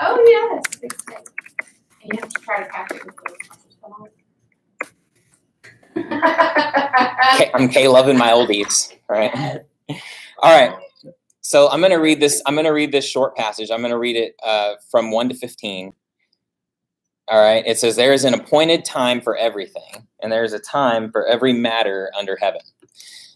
Oh, yeah, that's a big thing. And you have to try to catch it before the sponsors come on. I'm Kay loving my oldies, right? All right. So I'm going to read this. I'm going to read this short passage. I'm going to read it from 1 to 15. All right. It says, there is an appointed time for everything, and there is a time for every matter under heaven.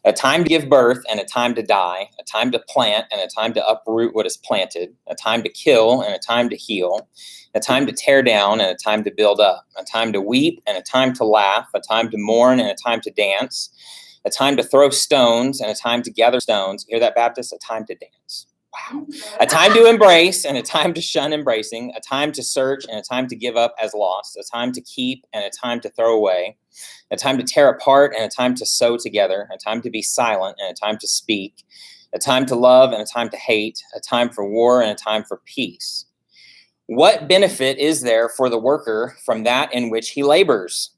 A time to give birth and a time to die, a time to plant and a time to uproot what is planted, a time to kill and a time to heal, a time to tear down and a time to build up, a time to weep and a time to laugh, a time to mourn and a time to dance, a time to throw stones and a time to gather stones. Hear that, Baptist? A time to dance. Wow. A time to embrace and a time to shun embracing, a time to search and a time to give up as lost, a time to keep and a time to throw away, a time to tear apart and a time to sew together, a time to be silent and a time to speak, a time to love and a time to hate, a time for war and a time for peace. What benefit is there for the worker from that in which he labors?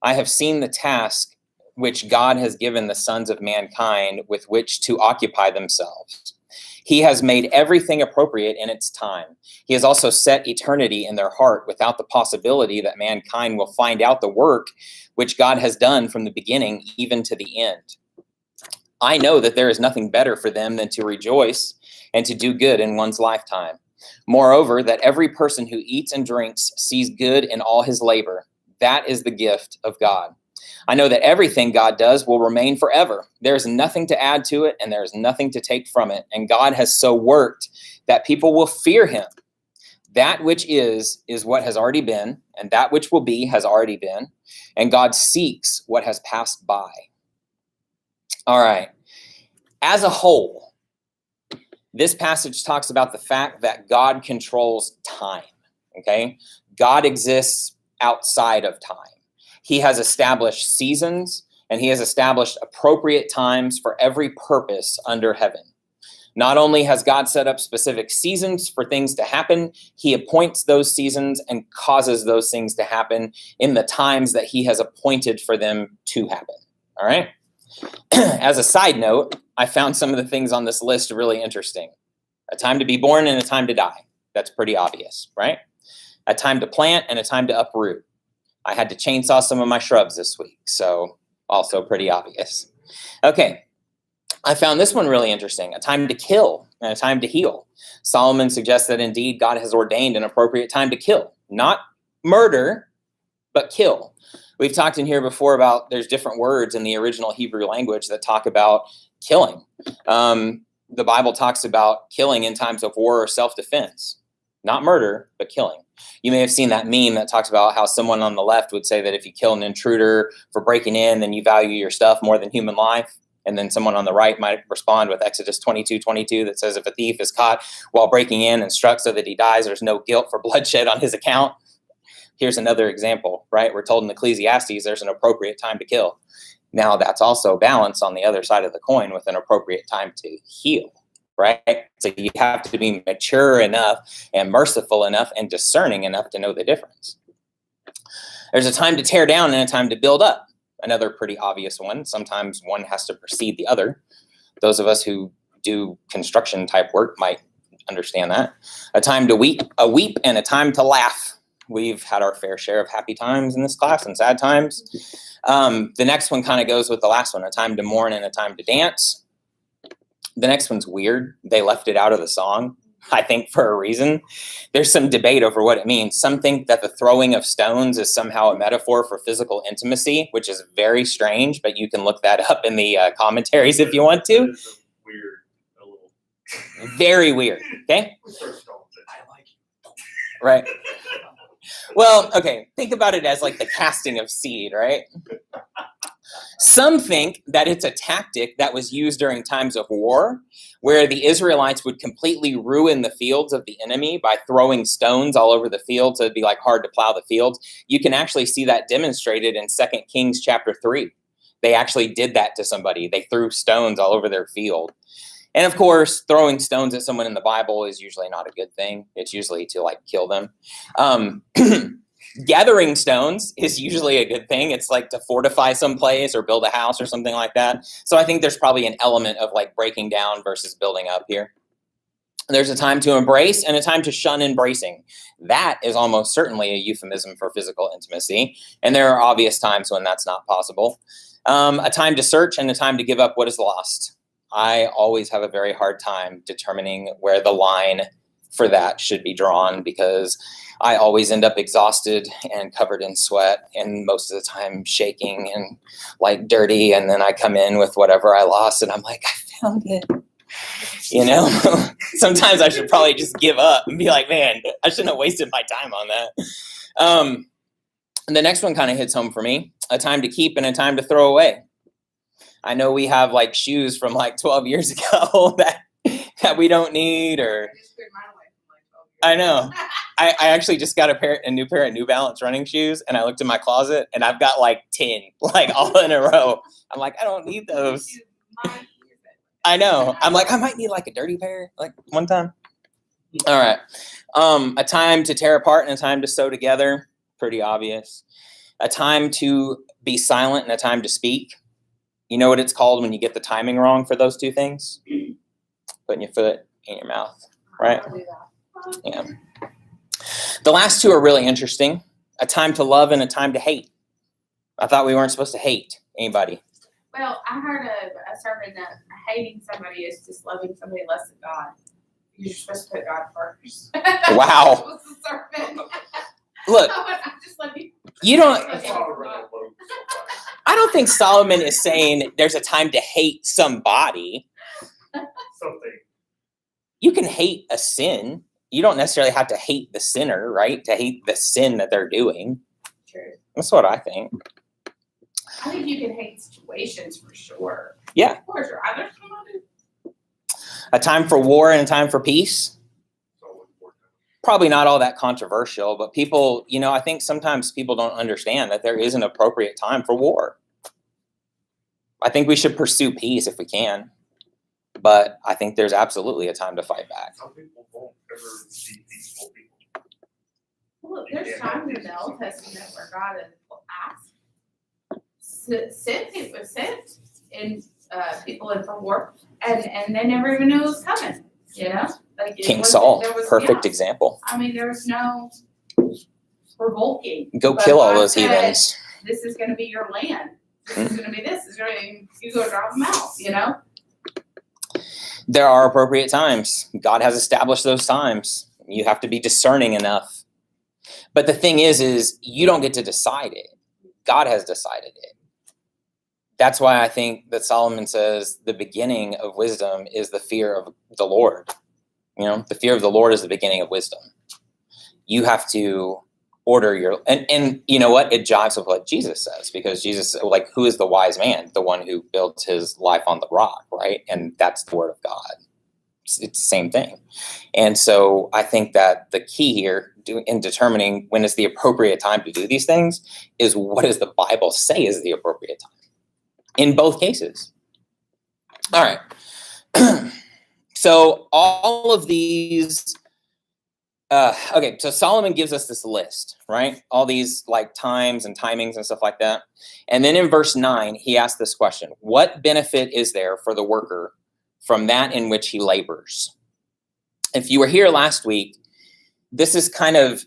I have seen the task which God has given the sons of mankind with which to occupy themselves. He has made everything appropriate in its time. He has also set eternity in their heart without the possibility that mankind will find out the work which God has done from the beginning even to the end. I know that there is nothing better for them than to rejoice and to do good in one's lifetime. Moreover, that every person who eats and drinks sees good in all his labor. That is the gift of God. I know that everything God does will remain forever. There is nothing to add to it, and there is nothing to take from it. And God has so worked that people will fear him. That which is what has already been, and that which will be has already been. And God seeks what has passed by. All right. As a whole, this passage talks about the fact that God controls time. Okay? God exists outside of time. He has established seasons, and he has established appropriate times for every purpose under heaven. Not only has God set up specific seasons for things to happen, he appoints those seasons and causes those things to happen in the times that he has appointed for them to happen. All right? As a side note, I found some of the things on this list really interesting. A time to be born and a time to die. That's pretty obvious, right? A time to plant and a time to uproot. I had to chainsaw some of my shrubs this week, so also pretty obvious. Okay, I found this one really interesting. A time to kill and a time to heal. Solomon suggests that indeed God has ordained an appropriate time to kill. Not murder, but kill. We've talked in here before about there's different words in the original Hebrew language that talk about killing. The Bible talks about killing in times of war or self-defense. Not murder, but killing. You may have seen that meme that talks about how someone on the left would say that if you kill an intruder for breaking in, then you value your stuff more than human life. And then someone on the right might respond with Exodus 22:22 that says if a thief is caught while breaking in and struck so that he dies, there's no guilt for bloodshed on his account. Here's another example, right? We're told in Ecclesiastes there's an appropriate time to kill. Now that's also balanced on the other side of the coin with an appropriate time to heal. Right? So you have to be mature enough and merciful enough and discerning enough to know the difference. There's a time to tear down and a time to build up. Another pretty obvious one. Sometimes one has to precede the other. Those of us who do construction type work might understand that. A time to weep and a time to laugh. We've had our fair share of happy times in this class and sad times. The next one kind of goes with the last one. A time to mourn and a time to dance. The next one's weird. They left it out of the song, I think, for a reason. There's some debate over what it means. Some think that the throwing of stones is somehow a metaphor for physical intimacy, which is very strange, but you can look that up in the commentaries if you want to. It's weird, a little. Very weird, okay? I like you. Right. Well, okay, think about it as like the casting of seed, right? Some think that it's a tactic that was used during times of war, where the Israelites would completely ruin the fields of the enemy by throwing stones all over the field, so it'd be like hard to plow the fields. You can actually see that demonstrated in 2 Kings chapter 3. They actually did that to somebody. They threw stones all over their field. And of course, throwing stones at someone in the Bible is usually not a good thing. It's usually to like kill them. Gathering stones is usually a good thing. It's like to fortify some place or build a house or something like that. So I think there's probably an element of like breaking down versus building up here. There's a time to embrace and a time to shun embracing. That is almost certainly a euphemism for physical intimacy. And there are obvious times when that's not possible. A time to search and a time to give up what is lost. I always have a very hard time determining where the line for that should be drawn, because I always end up exhausted and covered in sweat and most of the time shaking and like dirty. And then I come in with whatever I lost and I'm like, I found it. You know, sometimes I should probably just give up and be like, man, I shouldn't have wasted my time on that. And the next one kind of hits home for me, a time to keep and a time to throw away. I know we have like shoes from like 12 years ago that we don't need, or I just threw mine away from like 12 years I know. I actually just got a new pair of New Balance running shoes, and I looked in my closet and I've got like 10, like all in a row. I'm like, I don't need those. I know. I'm like, I might need like a dirty pair, like one time. All right. A time to tear apart and a time to sew together. Pretty obvious. A time to be silent and a time to speak. You know what it's called when you get the timing wrong for those two things? Putting your foot in your mouth, right? Yeah. The last two are really interesting. A time to love and a time to hate. I thought we weren't supposed to hate anybody. Well, I heard a sermon that hating somebody is just loving somebody less than God. You're supposed to put God first. Wow. That was the sermon. Look, I just love you. you don't, That's why I read that book so fast. I don't think Solomon is saying there's a time to hate somebody. Something. You can hate a sin. You don't necessarily have to hate the sinner, right? To hate the sin that they're doing. True. That's what I think. I think you can hate situations for sure. Yeah. Of course, you're either somebody. A time for war and a time for peace. So important. Probably not all that controversial, but people, you know, I think sometimes people don't understand that there is an appropriate time for war. I think we should pursue peace if we can, but I think there's absolutely a time to fight back. Some people won't ever see peaceful people. Well, there's times in the Old Testament where God has asked, sent people in for war, and they never even knew it was coming. You know, like King Saul, perfect yeah. example. I mean, there was no revoking. Go But kill all God those said, heathens. This is going to be your land. This is going to be this. This is going to you go drop them out. You know. There are appropriate times. God has established those times. You have to be discerning enough. But the thing is you don't get to decide it. God has decided it. That's why I think that Solomon says the beginning of wisdom is the fear of the Lord. You know, the fear of the Lord is the beginning of wisdom. You have to order your, and you know what? It jives with what Jesus says, because Jesus, like, who is the wise man? The one who built his life on the rock, right? And that's the word of God. It's the same thing. And so I think that the key here in determining when is the appropriate time to do these things is, what does the Bible say is the appropriate time? In both cases. All right. So all of these, okay, so Solomon gives us this list, right? All these like times and timings and stuff like that. And then in verse 9, he asks this question: what benefit is there for the worker from that in which he labors? If you were here last week, this kind of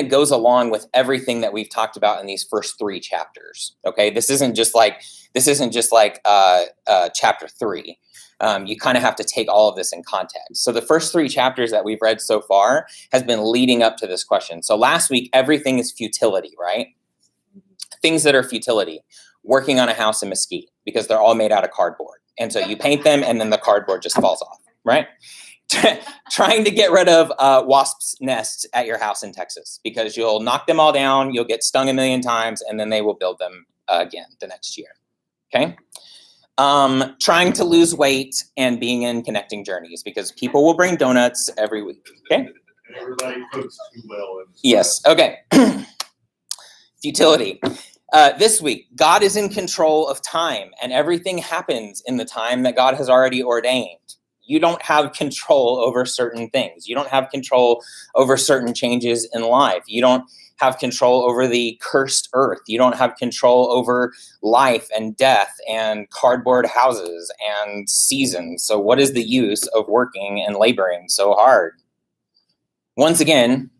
goes along with everything that we've talked about in these first 3 chapters. Okay, this isn't just like chapter 3. You kind of have to take all of this in context. So the first 3 chapters that we've read so far has been leading up to this question. So last week, everything is futility, right? Things that are futility. Working on a house in Mesquite, because they're all made out of cardboard. And so you paint them and then the cardboard just falls off, right? Trying to get rid of wasps' nests at your house in Texas, because you'll knock them all down, you'll get stung a million times, and then they will build them again the next year. Okay? Trying to lose weight and being in connecting journeys, because people will bring donuts every week. Okay? Everybody cooks too well. Yes. Okay. Futility. This week, God is in control of time, and everything happens in the time that God has already ordained. You don't have control over certain things. You don't have control over certain changes in life. You don't have control over the cursed earth. You don't have control over life and death and cardboard houses and seasons. So what is the use of working and laboring so hard? Once again,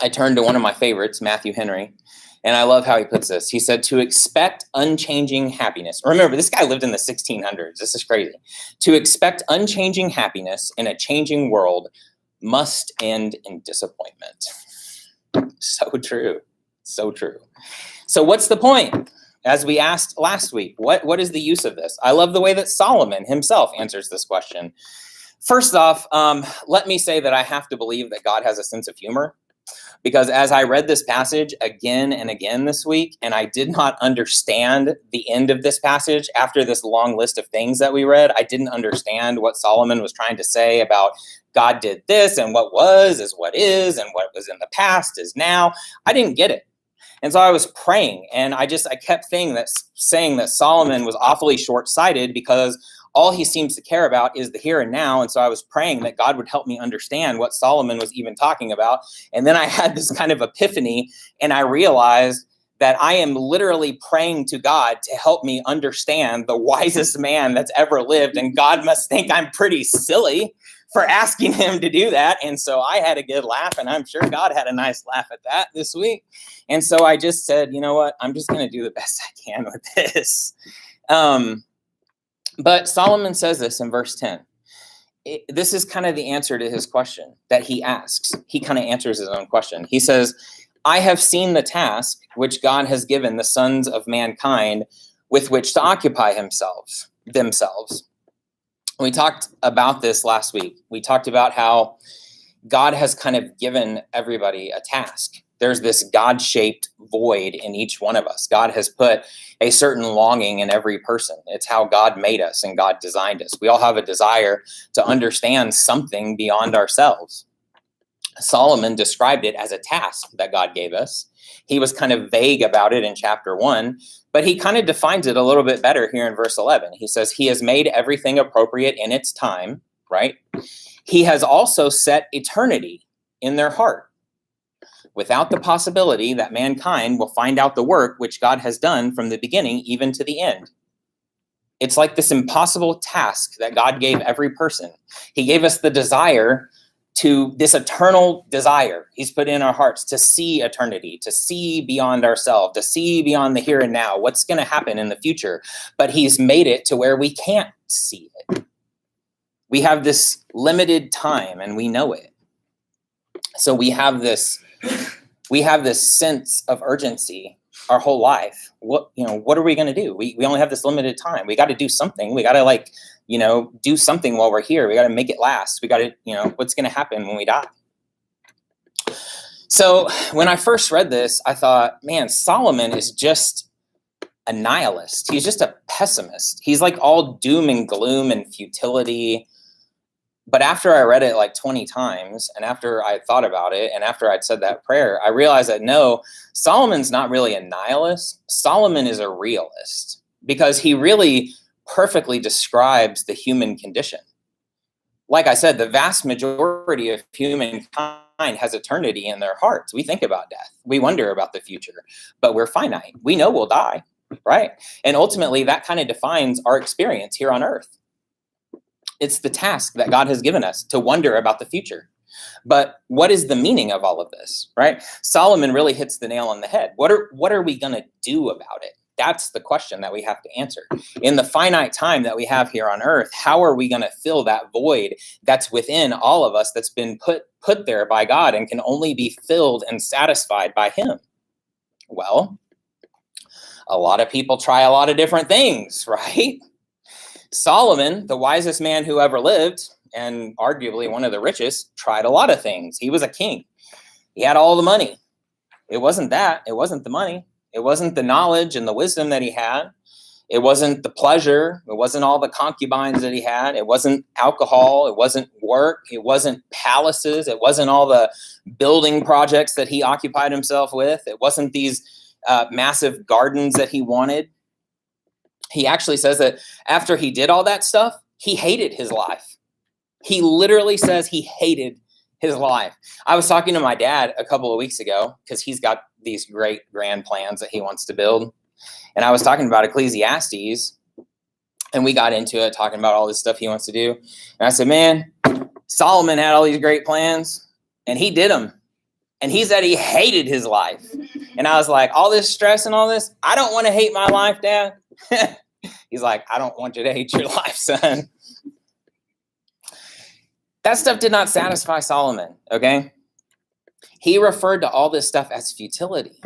I turn to one of my favorites, Matthew Henry, and I love how he puts this. He said, to expect unchanging happiness. Remember, this guy lived in the 1600s. This is crazy. To expect unchanging happiness in a changing world must end in disappointment. So true. So true. So what's the point? As we asked last week, what is the use of this? I love the way that Solomon himself answers this question. First off, let me say that I have to believe that God has a sense of humor. Because as I read this passage again and again this week, and I did not understand the end of this passage after this long list of things that we read, I didn't understand what Solomon was trying to say about God did this and what was is what is and what was in the past is now. I didn't get it. And so I was praying, and I kept saying that Solomon was awfully short-sighted because all he seems to care about is the here and now. And so I was praying that God would help me understand what Solomon was even talking about. And then I had this kind of epiphany, and I realized that I am literally praying to God to help me understand the wisest man that's ever lived. And God must think I'm pretty silly for asking him to do that. And so I had a good laugh, and I'm sure God had a nice laugh at that this week. And so I just said, you know what? I'm just going to do the best I can with this. But Solomon says this in verse 10. This is kind of the answer to his question that he asks. He kind of answers his own question. He says, I have seen the task which God has given the sons of mankind with which to occupy themselves. We talked about this last week. We talked about how God has kind of given everybody a task. There's this God-shaped void in each one of us. God has put a certain longing in every person. It's how God made us and God designed us. We all have a desire to understand something beyond ourselves. Solomon described it as a task that God gave us. He was kind of vague about it in chapter 1, but he kind of defines it a little bit better here in verse 11. He says, he has made everything appropriate in its time, right? He has also set eternity in their heart, without the possibility that mankind will find out the work which God has done from the beginning even to the end. It's like this impossible task that God gave every person. He gave us the desire to this eternal desire he's put in our hearts to see eternity, to see beyond ourselves, to see beyond the here and now, what's going to happen in the future. But he's made it to where we can't see it. We have this limited time and we know it. So we have this sense of urgency our whole life. What are we going to do? We only have this limited time. We got to do something. We got to do something while we're here. We got to make it last. We got to, what's going to happen when we die? So when I first read this, I thought, man, Solomon is just a nihilist. He's just a pessimist. He's like all doom and gloom and futility. But after I read it like 20 times, and after I thought about it, and after I'd said that prayer, I realized that no, Solomon's not really a nihilist. Solomon is a realist, because he really perfectly describes the human condition. Like I said, the vast majority of humankind has eternity in their hearts. We think about death. We wonder about the future, but we're finite. We know we'll die, right? And ultimately, that kind of defines our experience here on earth. It's the task that God has given us to wonder about the future. But what is the meaning of all of this, right? Solomon really hits the nail on the head. What are we going to do about it? That's the question that we have to answer. In the finite time that we have here on earth, how are we going to fill that void that's within all of us, that's been put there by God and can only be filled and satisfied by him? Well, a lot of people try a lot of different things, right? Solomon, the wisest man who ever lived, and arguably one of the richest, tried a lot of things. He was a king. He had all the money. It wasn't that. It wasn't the money. It wasn't the knowledge and the wisdom that he had. It wasn't the pleasure. It wasn't all the concubines that he had. It wasn't alcohol. It wasn't work. It wasn't palaces. It wasn't all the building projects that he occupied himself with. It wasn't these massive gardens that he wanted. He actually says that after he did all that stuff, he hated his life. He literally says he hated his life. I was talking to my dad a couple of weeks ago because he's got these great grand plans that he wants to build. And I was talking about Ecclesiastes, and we got into it, talking about all this stuff he wants to do. And I said, man, Solomon had all these great plans, and he did them. And he said he hated his life. And I was like, all this stress and all this, I don't want to hate my life, Dad. He's like, I don't want you to hate your life, son. That stuff did not satisfy Solomon, okay? He referred to all this stuff as futility.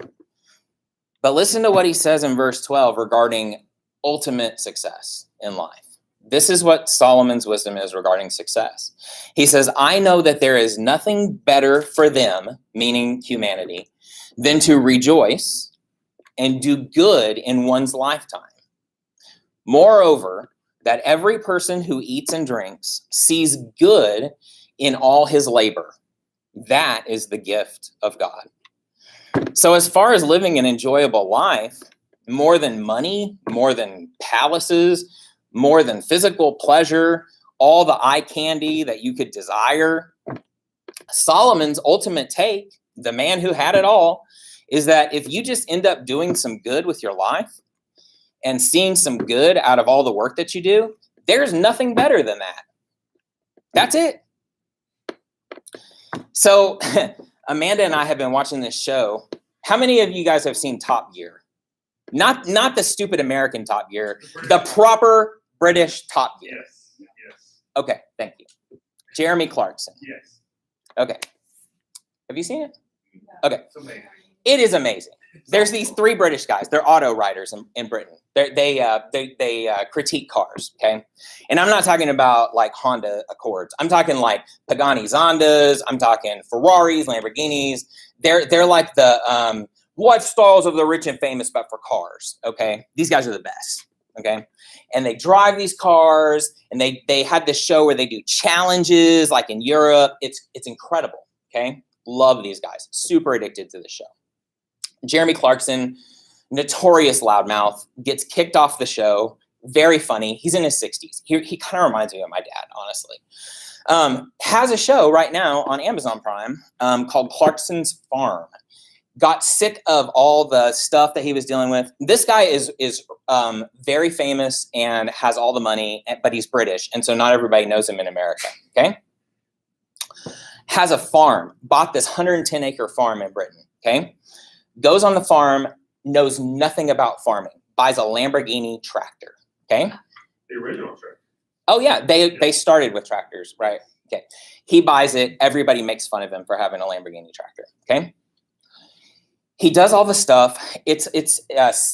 But listen to what he says in verse 12 regarding ultimate success in life. This is what Solomon's wisdom is regarding success. He says, I know that there is nothing better for them, meaning humanity, than to rejoice and do good in one's lifetime. Moreover, that every person who eats and drinks sees good in all his labor. That is the gift of God. So as far as living an enjoyable life, more than money, more than palaces, more than physical pleasure, all the eye candy that you could desire, Solomon's ultimate take, the man who had it all, is that if you just end up doing some good with your life and seeing some good out of all the work that you do, there's nothing better than that. That's it. So Amanda and I have been watching this show. How many of you guys have seen Top Gear? Not the stupid American Top Gear, the proper British Top Gear. Yes. Okay, thank you. Jeremy Clarkson. Yes. Okay. Have you seen it? No. Okay. It's amazing. It is amazing. There's these three British guys. They're auto writers in Britain. They critique cars, okay? And I'm not talking about like Honda Accords. I'm talking like Pagani Zondas. I'm talking Ferraris, Lamborghinis. They're like the lifestyles of the rich and famous, but for cars, okay? These guys are the best, okay? And they drive these cars, and they had this show where they do challenges like in Europe. It's incredible, okay? Love these guys. Super addicted to the show. Jeremy Clarkson, notorious loudmouth, gets kicked off the show. Very funny. He's in his 60s. He kind of reminds me of my dad, honestly. Has a show right now on Amazon Prime called Clarkson's Farm. Got sick of all the stuff that he was dealing with. This guy is very famous and has all the money, but he's British, and so not everybody knows him in America, okay? Has a farm, bought this 110-acre farm in Britain, okay? Goes on the farm, knows nothing about farming, buys a Lamborghini tractor, okay? The original tractor. Oh, yeah, they started with tractors, right? Okay. He buys it. Everybody makes fun of him for having a Lamborghini tractor, okay? He does all the stuff. It's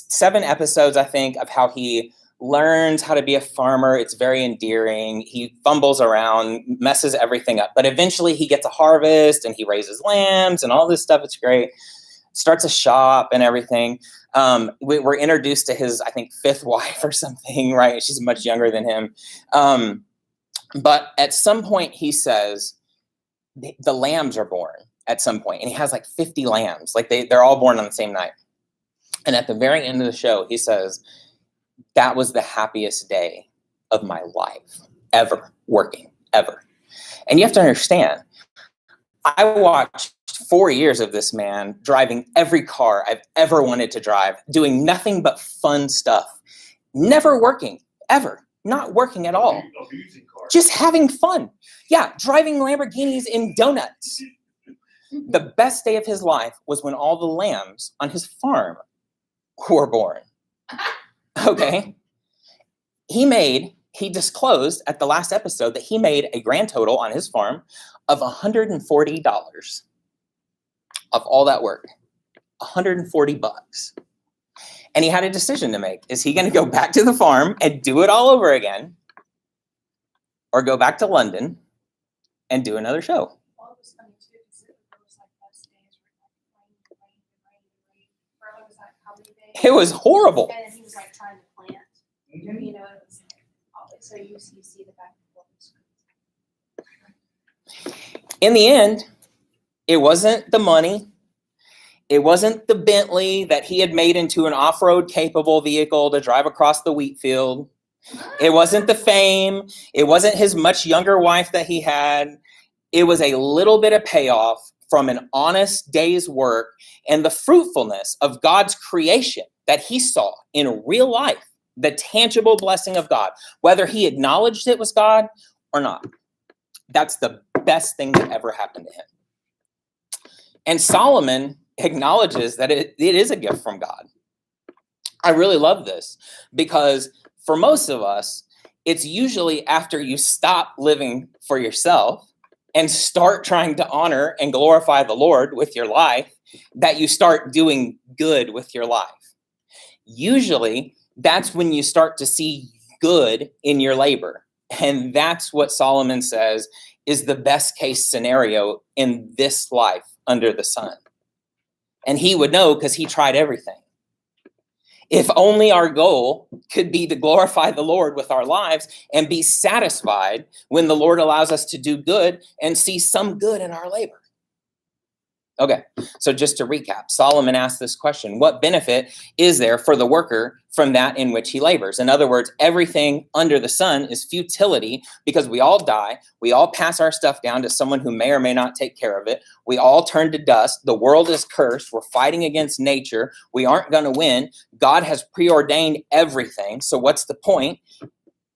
7 episodes, I think, of how he learns how to be a farmer. It's very endearing. He fumbles around, messes everything up, but eventually he gets a harvest and he raises lambs and all this stuff. It's great. Starts a shop and everything. We're introduced to his, I think, 5th wife or something, right? She's much younger than him. But at some point he says the lambs are born at some point, and he has like 50 lambs. Like they're all born on the same night. And at the very end of the show, he says, that was the happiest day of my life ever, working, ever. And you have to understand, I watched 4 years of this man driving every car I've ever wanted to drive, doing nothing but fun stuff, never working, ever, not working at all, Abusing cars. just having fun. Yeah, driving Lamborghinis in donuts. The best day of his life was when all the lambs on his farm were born. Okay. He disclosed at the last episode that he made a grand total on his farm of $140 of all that work. $140. And he had a decision to make. Is he going to go back to the farm and do it all over again? Or go back to London and do another show? Well, it was funny too, because it was like those days where like rain, for it was like how many days? It was horrible. And then he was like trying to plant. You know, it was like, so you see the back and forth. In the end, it wasn't the money. It wasn't the Bentley that he had made into an off-road capable vehicle to drive across the wheat field. It wasn't the fame. It wasn't his much younger wife that he had. It was a little bit of payoff from an honest day's work and the fruitfulness of God's creation that he saw in real life, the tangible blessing of God, whether he acknowledged it was God or not. That's the best thing that ever happened to him. And Solomon acknowledges that it is a gift from God. I really love this because for most of us, it's usually after you stop living for yourself and start trying to honor and glorify the Lord with your life that you start doing good with your life. Usually, that's when you start to see good in your labor. And that's what Solomon says is the best case scenario in this life under the sun. And he would know because he tried everything. If only our goal could be to glorify the Lord with our lives and be satisfied when the Lord allows us to do good and see some good in our labor. Okay, so just to recap, Solomon asked this question: what benefit is there for the worker from that in which he labors? In other words, everything under the sun is futility because we all die. We all pass our stuff down to someone who may or may not take care of it. We all turn to dust. The world is cursed. We're fighting against nature. We aren't going to win. God has preordained everything. So what's the point?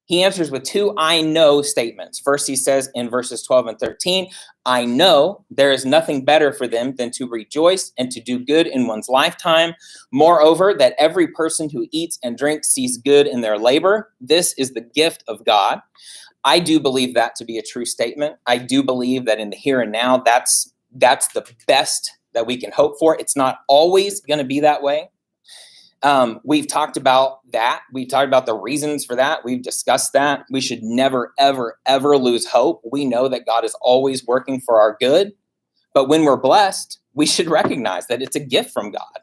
He answers with two I know statements. First, he says in verses 12 and 13, I know there is nothing better for them than to rejoice and to do good in one's lifetime. Moreover, that every person who eats and drinks sees good in their labor. This is the gift of God. I do believe that to be a true statement. I do believe that in the here and now, that's the best that we can hope for. It's not always going to be that way. We've talked about that. We've talked about the reasons for that. We've discussed that. We should never, ever, ever lose hope. We know that God is always working for our good. But when we're blessed, we should recognize that it's a gift from God.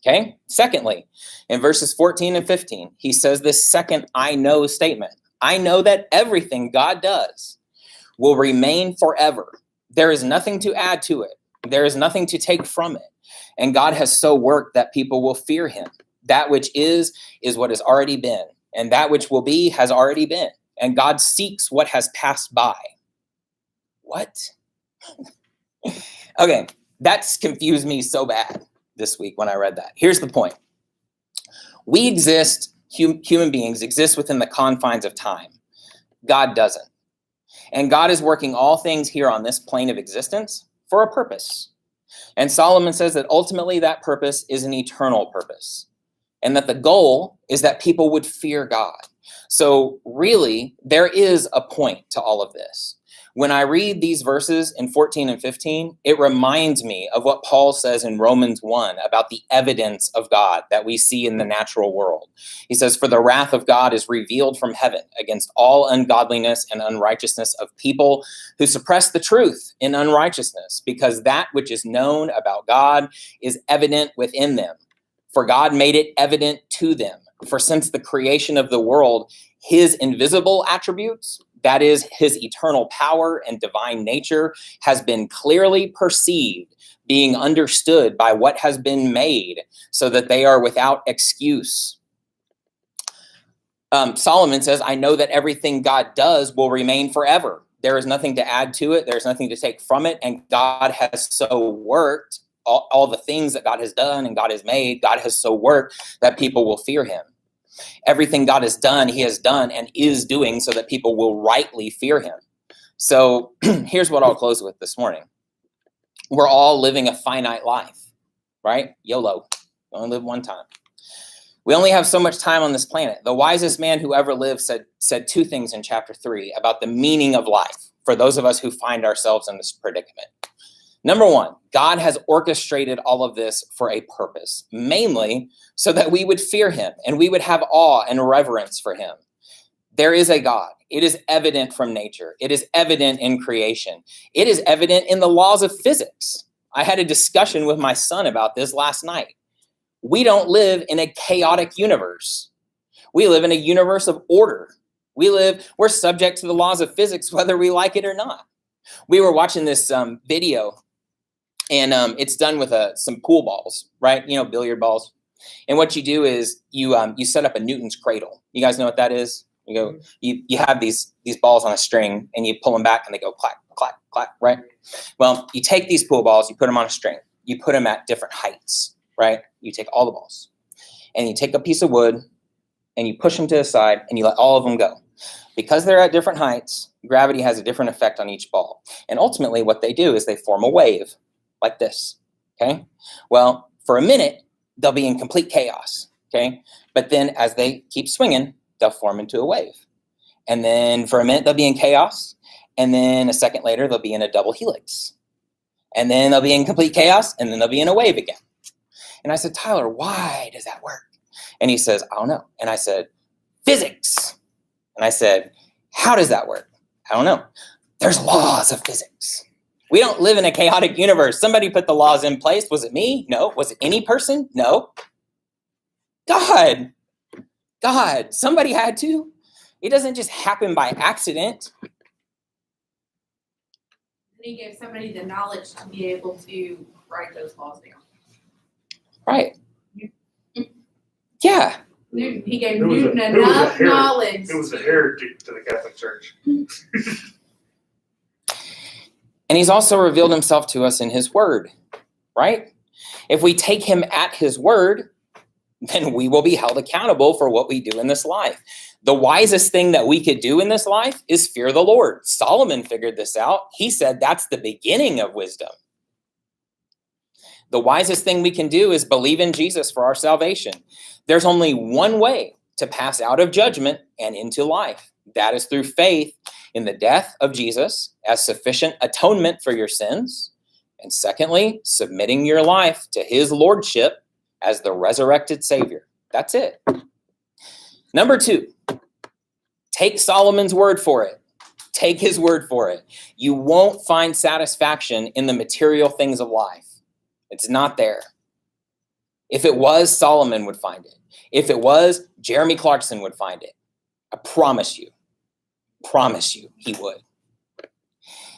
Okay? Secondly, in verses 14 and 15, he says this second I know statement. I know that everything God does will remain forever. There is nothing to add to it. There is nothing to take from it. And God has so worked that people will fear him. That which is what has already been. And that which will be has already been. And God seeks what has passed by. What? Okay, that's confused me so bad this week when I read that. Here's the point. We exist, human beings exist within the confines of time. God doesn't. And God is working all things here on this plane of existence for a purpose. And Solomon says that ultimately that purpose is an eternal purpose. And that the goal is that people would fear God. So really, there is a point to all of this. When I read these verses in 14 and 15, it reminds me of what Paul says in Romans 1 about the evidence of God that we see in the natural world. He says, for the wrath of God is revealed from heaven against all ungodliness and unrighteousness of people who suppress the truth in unrighteousness, because that which is known about God is evident within them. For God made it evident to them. For since the creation of the world, his invisible attributes, that is, his eternal power and divine nature, has been clearly perceived, being understood by what has been made, so that they are without excuse. Solomon says, I know that everything God does will remain forever. There is nothing to add to it. There's nothing to take from it. And God has so worked all the things that God has done and God has made. God has so worked that people will fear him. Everything God has done, he has done and is doing so that people will rightly fear him. So here's what I'll close with this morning. We're all living a finite life, right? YOLO. We only live one time. We only have so much time on this planet. The wisest man who ever lived said two things in chapter 3 about the meaning of life for those of us who find ourselves in this predicament. Number one, God has orchestrated all of this for a purpose, mainly so that we would fear him and we would have awe and reverence for him. There is a God. It is evident from nature. It is evident in creation. It is evident in the laws of physics. I had a discussion with my son about this last night. We don't live in a chaotic universe. We live in a universe of order. We're subject to the laws of physics, whether we like it or not. We were watching this video, and it's done with some pool balls, right? Billiard balls. And what you do is you set up a Newton's cradle. You guys know what that is? You have these balls on a string and you pull them back and they go clack, clack, clack, right? Well, you take these pool balls, you put them on a string, you put them at different heights, right? You take all the balls and you take a piece of wood and you push them to the side and you let all of them go. Because they're at different heights, gravity has a different effect on each ball. And ultimately what they do is they form a wave like this, okay? Well, for a minute, they'll be in complete chaos, okay? But then as they keep swinging, they'll form into a wave. And then for a minute, they'll be in chaos. And then a second later, they'll be in a double helix. And then they'll be in complete chaos, and then they'll be in a wave again. And I said, Tyler, why does that work? And he says, I don't know. And I said, physics. And I said, how does that work? I don't know. There's laws of physics. We don't live in a chaotic universe. Somebody put the laws in place. Was it me? No. Was it any person? No. God. Somebody had to. It doesn't just happen by accident. He gave somebody the knowledge to be able to write those laws down. Right. Yeah. Newton, he gave It was Newton a- it was a enough heir- knowledge. It was a heretic to the Catholic Church. And he's also revealed himself to us in his word, right? If we take him at his word, then we will be held accountable for what we do in this life. The wisest thing that we could do in this life is fear the Lord. Solomon figured this out. He said that's the beginning of wisdom. The wisest thing we can do is believe in Jesus for our salvation. There's only one way to pass out of judgment and into life. That is through faith in the death of Jesus as sufficient atonement for your sins. And secondly, submitting your life to his lordship as the resurrected Savior. That's it. Number 2, take Solomon's word for it. Take his word for it. You won't find satisfaction in the material things of life. It's not there. If it was, Solomon would find it. If it was, Jeremy Clarkson would find it. I promise you, he would.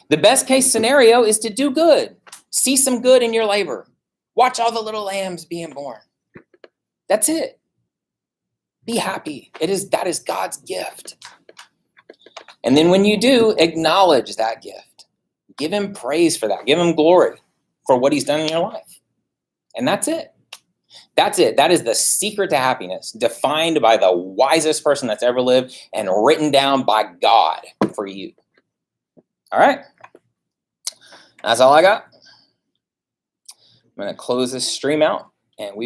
The best case scenario is to do good. See some good in your labor. Watch all the little lambs being born. That's it. Be happy. That is God's gift. And then when you do, acknowledge that gift. Give him praise for that. Give him glory for what he's done in your life. And that's it. That's it. That is the secret to happiness, defined by the wisest person that's ever lived and written down by God for you. All right. That's all I got. I'm going to close this stream out and we